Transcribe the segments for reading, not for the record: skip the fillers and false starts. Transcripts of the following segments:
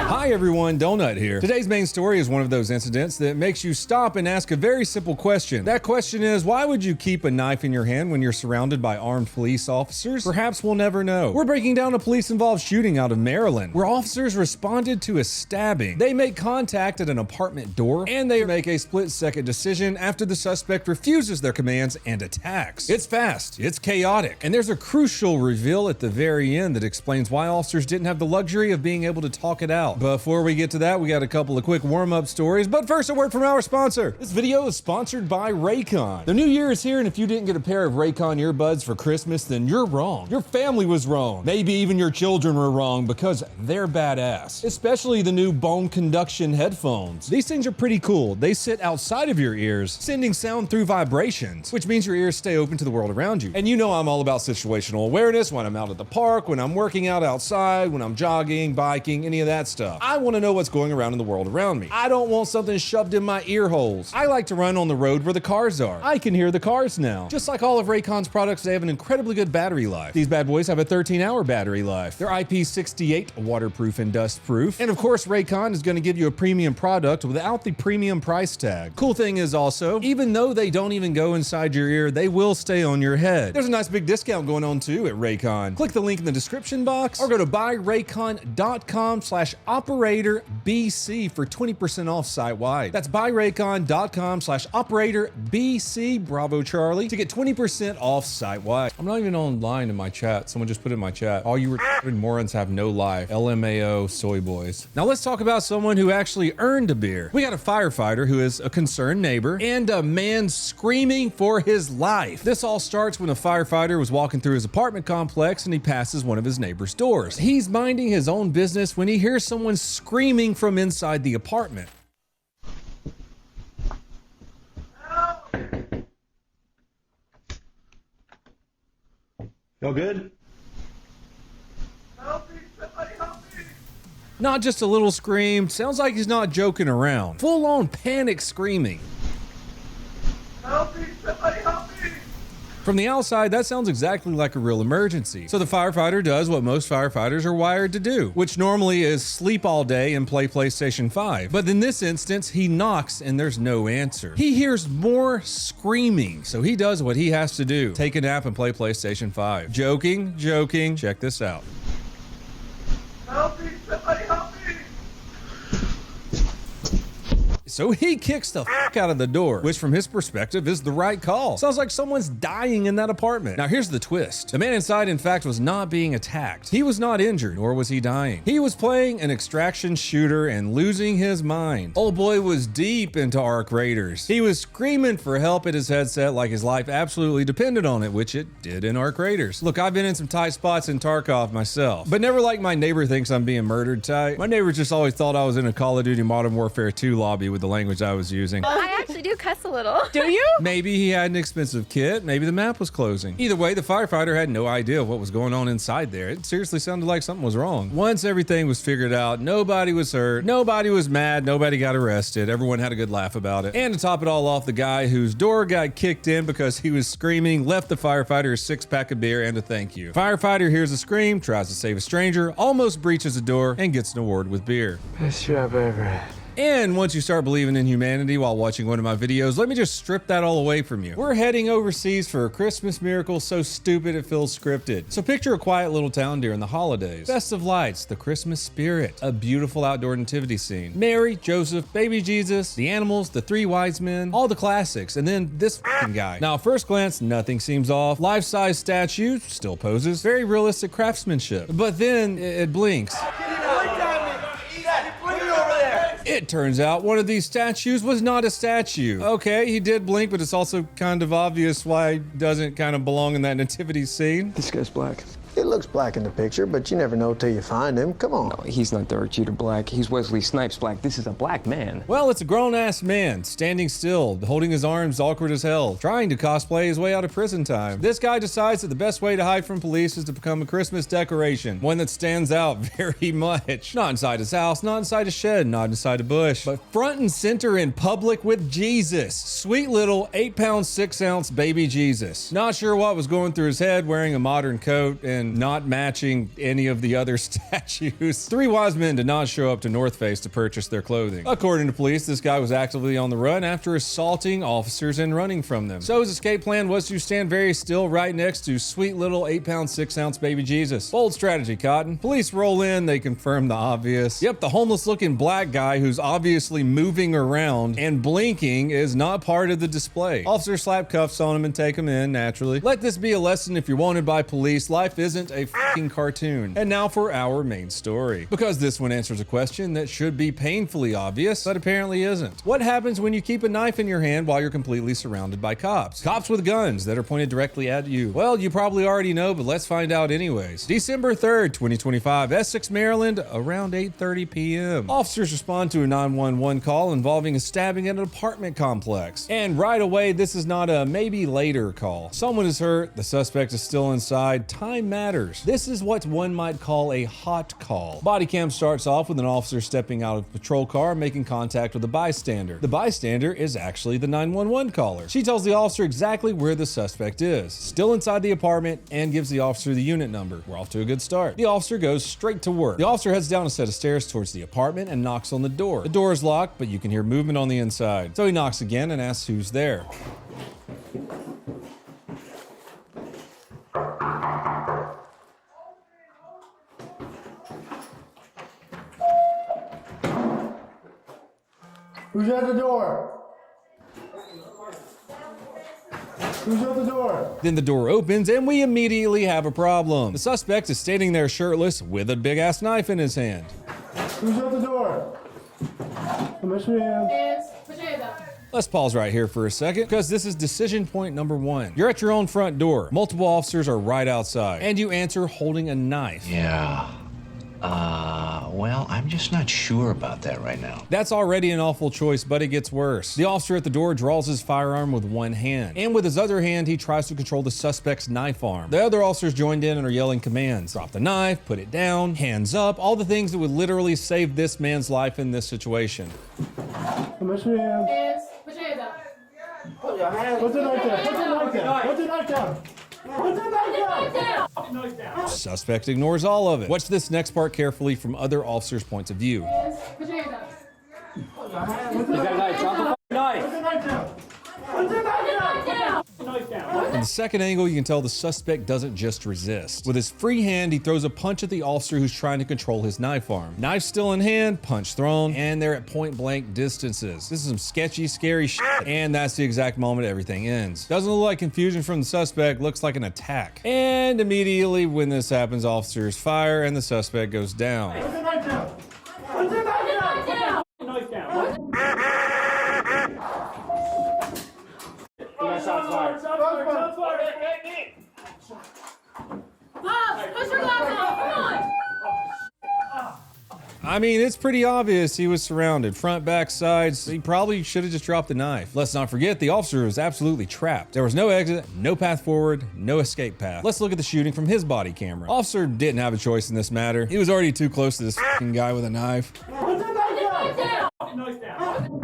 Hi everyone, Donut here. Today's main story is one of those incidents that makes you stop and ask a very simple question. That question is, why would you keep a knife in your hand when you're surrounded by armed police officers? Perhaps we'll never know. We're breaking down a police-involved shooting out of Maryland, where officers responded to a stabbing. They make contact at an apartment door, and they make a split-second decision after the suspect refuses their commands and attacks. It's fast, it's chaotic, and there's a crucial reveal at the very end that explains why officers didn't have the luxury of being able to talk it out. Before we get to that, we got a couple of quick warm-up stories, but first a word from our sponsor. This video is sponsored by Raycon. The new year is here, and if you didn't get a pair of Raycon earbuds for Christmas, then you're wrong. Your family was wrong. Maybe even your children were wrong because they're badass. Especially the new bone conduction headphones. These things are pretty cool. They sit outside of your ears, sending sound through vibrations, which means your ears stay open to the world around you. And you know I'm all about situational awareness when I'm out at the park, when I'm working out outside, when I'm jogging, biking, any of that stuff. I want to know what's going around in the world around me. I don't want something shoved in my ear holes. I like to run on the road where the cars are. I can hear the cars now. Just like all of Raycon's products, they have an incredibly good battery life. These bad boys have a 13-hour battery life. They're IP68 waterproof and dust-proof. And of course, Raycon is going to give you a premium product without the premium price tag. Cool thing is also, even though they don't even go inside your ear, they will stay on your head. There's a nice big discount going on too at Raycon. Click the link in the description box or go to buyraycon.com/OperatorBC for 20% off site-wide. That's buyraycon.com/OperatorBC, Bravo Charlie, to get 20% off site-wide. I'm not even online in my chat. Someone just put in my chat, all you retarded morons have no life. LMAO soy boys. Now let's talk about someone who actually earned a beer. We got a firefighter who is a concerned neighbor and a man screaming for his life. This all starts when a firefighter was walking through his apartment complex and he passes one of his neighbor's doors. He's minding his own business when he hears someone screaming from inside the apartment. Y'all good? Help me, somebody help me! Not just a little scream, sounds like he's not joking around. Full-on panic screaming. Help me, somebody help me! From the outside, that sounds exactly like a real emergency. So the firefighter does what most firefighters are wired to do, which normally is sleep all day and play PlayStation 5. But in this instance, he knocks and there's no answer. He hears more screaming, so he does what he has to do. Take a nap and play PlayStation 5. Joking, joking, check this out. Help me, somebody help me! So he kicks the fuck out of the door, which from his perspective is the right call. Sounds like someone's dying in that apartment. Now here's the twist. The man inside, in fact, was not being attacked. He was not injured, nor was he dying. He was playing an extraction shooter and losing his mind. Old boy was deep into Arc Raiders. He was screaming for help at his headset like his life absolutely depended on it, which it did in Arc Raiders. Look, I've been in some tight spots in Tarkov myself, but never like my neighbor thinks I'm being murdered tight. My neighbor just always thought I was in a Call of Duty Modern Warfare 2 lobby with the language I was using. I actually do cuss a little. Do you? Maybe he had an expensive kit, maybe the map was closing. Either way, the firefighter had no idea what was going on inside there. It seriously sounded like something was wrong. Once everything was figured out, nobody was hurt, nobody was mad, nobody got arrested, everyone had a good laugh about it. And to top it all off, the guy whose door got kicked in because he was screaming left the firefighter a 6-pack of beer and a thank you. Firefighter hears a scream, tries to save a stranger, almost breaches the door, and gets an award with beer. Best job I ever had. And once you start believing in humanity while watching one of my videos, let me just strip that all away from you. We're heading overseas for a Christmas miracle so stupid it feels scripted. So picture a quiet little town during the holidays. Festive lights, the Christmas spirit, a beautiful outdoor nativity scene. Mary, Joseph, baby Jesus, the animals, the 3 wise men, all the classics, and then this f***ing guy. Now at first glance, nothing seems off. Life-size statue, still poses, very realistic craftsmanship. But then it blinks. It turns out one of these statues was not a statue. Okay, he did blink, but it's also kind of obvious why he doesn't kind of belong in that nativity scene. This guy's black. Get It looks black in the picture, but you never know till you find him. Come on. No, he's not Derek Jeter Black. He's Wesley Snipes Black. This is a black man. Well, it's a grown-ass man, standing still, holding his arms awkward as hell, trying to cosplay his way out of prison time. This guy decides that the best way to hide from police is to become a Christmas decoration, one that stands out very much. Not inside his house, not inside a shed, not inside a bush, but front and center in public with Jesus. Sweet little 8-pound, 6-ounce baby Jesus. Not sure what was going through his head, wearing a modern coat and not matching any of the other statues. 3 wise men did not show up to North Face to purchase their clothing. According to police, this guy was actively on the run after assaulting officers and running from them. So his escape plan was to stand very still right next to sweet little 8-pound, 6-ounce baby Jesus. Bold strategy, Cotton. Police roll in, they confirm the obvious. Yep, the homeless looking black guy who's obviously moving around and blinking is not part of the display. Officers slap cuffs on him and take him in, naturally. Let this be a lesson if you're wanted by police. Life isn't a f***ing cartoon. And now for our main story. Because this one answers a question that should be painfully obvious, but apparently isn't. What happens when you keep a knife in your hand while you're completely surrounded by cops? Cops with guns that are pointed directly at you. Well, you probably already know, but let's find out anyways. December 3rd, 2025, Essex, Maryland, around 8:30 p.m. Officers respond to a 911 call involving a stabbing at an apartment complex. And right away, this is not a maybe later call. Someone is hurt, the suspect is still inside, time matters. This is what one might call a hot call. Body cam starts off with an officer stepping out of a patrol car, making contact with a bystander. The bystander is actually the 911 caller. She tells the officer exactly where the suspect is, still inside the apartment, and gives the officer the unit number. We're off to a good start. The officer goes straight to work. The officer heads down a set of stairs towards the apartment and knocks on the door. The door is locked, but you can hear movement on the inside. So he knocks again and asks who's there. Who's at the door? Who's at the door? Then the door opens and we immediately have a problem. The suspect is standing there shirtless with a big ass knife in his hand. Who's at the door? Permission hands. Let's pause right here for a second because this is decision point number 1. You're at your own front door. Multiple officers are right outside and you answer holding a knife. Yeah. Well, I'm just not sure about that right now. That's already an awful choice, but it gets worse. The officer at the door draws his firearm with one hand, and with his other hand, he tries to control the suspect's knife arm. The other officers joined in and are yelling commands. Drop the knife, put it down, hands up, all the things that would literally save this man's life in this situation. Permission hands. Put your hands up. Put your hands. Put the knife down. Put the knife down. Put the knife down. Put the knife down. Suspect ignores all of it. Watch this next part carefully from other officers' points of view. Put your hands up. Put the knife down. Put the knife down. Put the knife down. From the second angle, you can tell the suspect doesn't just resist. With his free hand, he throws a punch at the officer who's trying to control his knife arm. Knife still in hand, punch thrown, and they're at point blank distances. This is some sketchy, scary shit, and that's the exact moment everything ends. Doesn't look like confusion from the suspect, looks like an attack. And immediately when this happens, officers fire and the suspect goes down. Put the knife down. Put the knife down. Knife down. Pops, push your glasses on. Come on. I mean, it's pretty obvious he was surrounded. Front, back, sides. He probably should have just dropped the knife. Let's not forget, the officer was absolutely trapped. There was no exit, no path forward, no escape path. Let's look at the shooting from his body camera. Officer didn't have a choice in this matter. He was already too close to this fucking guy with a knife. Put the knife down. Knife down.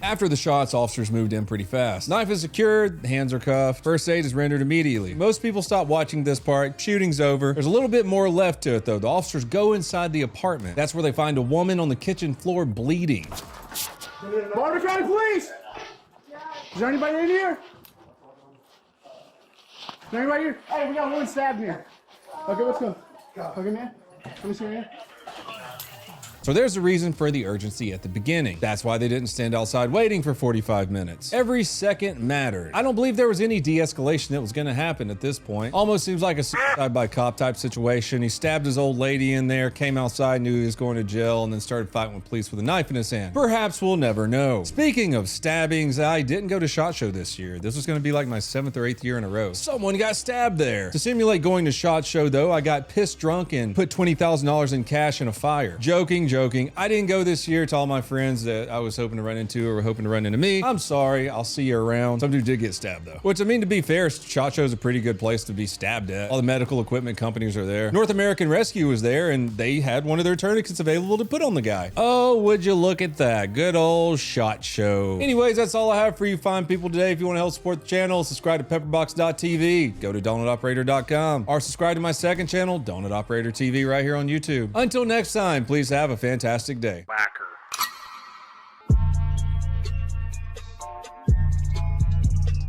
After the shots, officers moved in pretty fast. Knife is secured, hands are cuffed, first aid is rendered immediately. Most people stop watching this part, shooting's over. There's a little bit more left to it though. The officers go inside the apartment. That's where they find a woman on the kitchen floor bleeding. Boulder County Police! Is there anybody in here? Is there anybody here? Hey, we got one stabbed here. Okay, let's go. Okay, man. Let me see your hand. So there's a reason for the urgency at the beginning. That's why they didn't stand outside waiting for 45 minutes. Every second mattered. I don't believe there was any de-escalation that was gonna happen at this point. Almost seems like a suicide by cop type situation. He stabbed his old lady in there, came outside, knew he was going to jail, and then started fighting with police with a knife in his hand. Perhaps we'll never know. Speaking of stabbings, I didn't go to SHOT Show this year. This was gonna be like my 7th or 8th year in a row. Someone got stabbed there. To simulate going to SHOT Show though, I got pissed drunk and put $20,000 in cash in a fire. Joking. I didn't go this year to all my friends that I was hoping to run into or were hoping to run into me. I'm sorry, I'll see you around. Some dude did get stabbed though. Which, I mean, to be fair, SHOT Show is a pretty good place to be stabbed at. All the medical equipment companies are there. North American Rescue was there and they had one of their tourniquets available to put on the guy. Oh, would you look at that. Good old SHOT Show. Anyways, that's all I have for you fine people today. If you want to help support the channel, subscribe to pepperbox.tv, go to donutoperator.com, or subscribe to my second channel, Donut Operator TV, right here on YouTube. Until next time, please have a fantastic day. Whack.